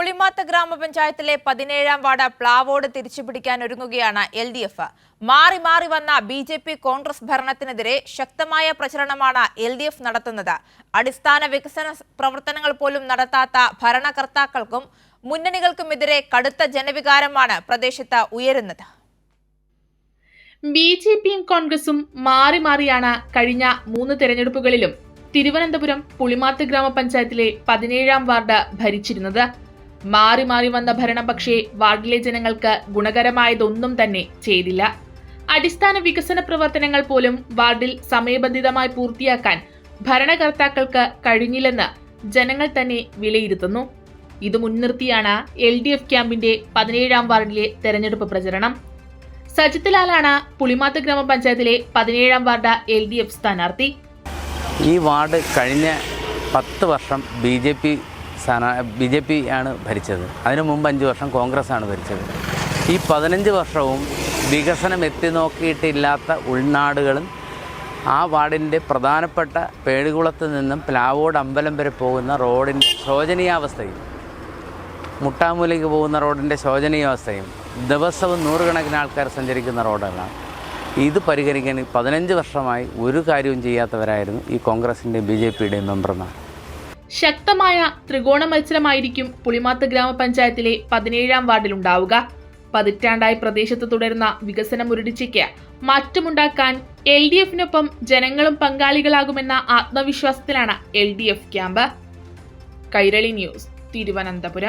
പുളിമാത്ത് ഗ്രാമപഞ്ചായത്തിലെ 17-ാം വാർഡ് പ്ലാവോട് തിരിച്ചുപിടിക്കാൻ ഒരുങ്ങുകയാണ് LDF. മാറി മാറി വന്ന BJP കോൺഗ്രസ് ഭരണത്തിനെതിരെ ശക്തമായ പ്രചരണമാണ് LDF നടത്തുന്നത്. അടിസ്ഥാന വികസന പ്രവർത്തനങ്ങൾ പോലും നടത്താത്ത ഭരണകർത്താക്കൾക്കും മുന്നണികൾക്കുമെതിരെ കടുത്ത ജനവികാരമാണ് പ്രദേശത്ത് ഉയരുന്നത്. BJPയും കോൺഗ്രസും മാറി മാറിയാണ് കഴിഞ്ഞ 3 തെരഞ്ഞെടുപ്പുകളിലും തിരുവനന്തപുരം പുളിമാത്ത് ഗ്രാമപഞ്ചായത്തിലെ 17-ാം വാർഡ് ഭരിച്ചിരുന്നത്. മാറി മാറി വന്ന ഭരണം പക്ഷേ വാർഡിലെ ജനങ്ങൾക്ക് ഗുണകരമായതൊന്നും തന്നെ ചെയ്തില്ല. അടിസ്ഥാന വികസന പ്രവർത്തനങ്ങൾ പോലും വാർഡിൽ സമയബന്ധിതമായി പൂർത്തിയാക്കാൻ ഭരണകർത്താക്കൾക്ക് കഴിഞ്ഞില്ലെന്ന് ജനങ്ങൾ തന്നെ വിലയിരുത്തുന്നു. ഇത് മുൻനിർത്തിയാണ് LDF ക്യാമ്പിന്റെ 17-ാം വാർഡിലെ തെരഞ്ഞെടുപ്പ് പ്രചരണം. സജിത് ലാലാണ് പുളിമാത്ത് ഗ്രാമപഞ്ചായത്തിലെ 17-ാം വാർഡ് LDF സ്ഥാനാർത്ഥി. ഈ വാർഡ് കഴിഞ്ഞ 10 വർഷം BJP ആണ് ഭരിച്ചത്. അതിനു മുമ്പ് 5 വർഷം കോൺഗ്രസ് ആണ് ഭരിച്ചത്. ഈ 15 വർഷവും വികസനം എത്തി നോക്കിയിട്ടില്ലാത്ത ഉൾനാടുകളും ആ വാർഡിൻ്റെ പ്രധാനപ്പെട്ട പേഴുകുളത്ത് നിന്നും പ്ലാവോട് അമ്പലം വരെ പോകുന്ന റോഡിൻ്റെ ശോചനീയാവസ്ഥയും മുട്ടാമൂലയ്ക്ക് പോകുന്ന റോഡിൻ്റെ ശോചനീയാവസ്ഥയും ദിവസവും നൂറുകണക്കിന് ആൾക്കാർ സഞ്ചരിക്കുന്ന റോഡുകളാണ്. ഇത് പരിഹരിക്കാൻ 15 വർഷമായി ഒരു കാര്യവും ചെയ്യാത്തവരായിരുന്നു ഈ കോൺഗ്രസിൻ്റെയും BJPയുടെയും മെമ്പർമാർ. ശക്തമായ ത്രികോണ മത്സരമായിരിക്കും പുളിമാത്ത് ഗ്രാമപഞ്ചായത്തിലെ 17-ാം വാർഡിലുണ്ടാവുക. പതിറ്റാണ്ടായി പ്രദേശത്ത് തുടരുന്ന വികസന മുരടിച്ചയ്ക്ക് മാറ്റമുണ്ടാക്കാൻ LDFനൊപ്പം ജനങ്ങളും പങ്കാളികളാകുമെന്ന ആത്മവിശ്വാസത്തിലാണ് LDF camp. Kairali news, Thiruvananthapuram.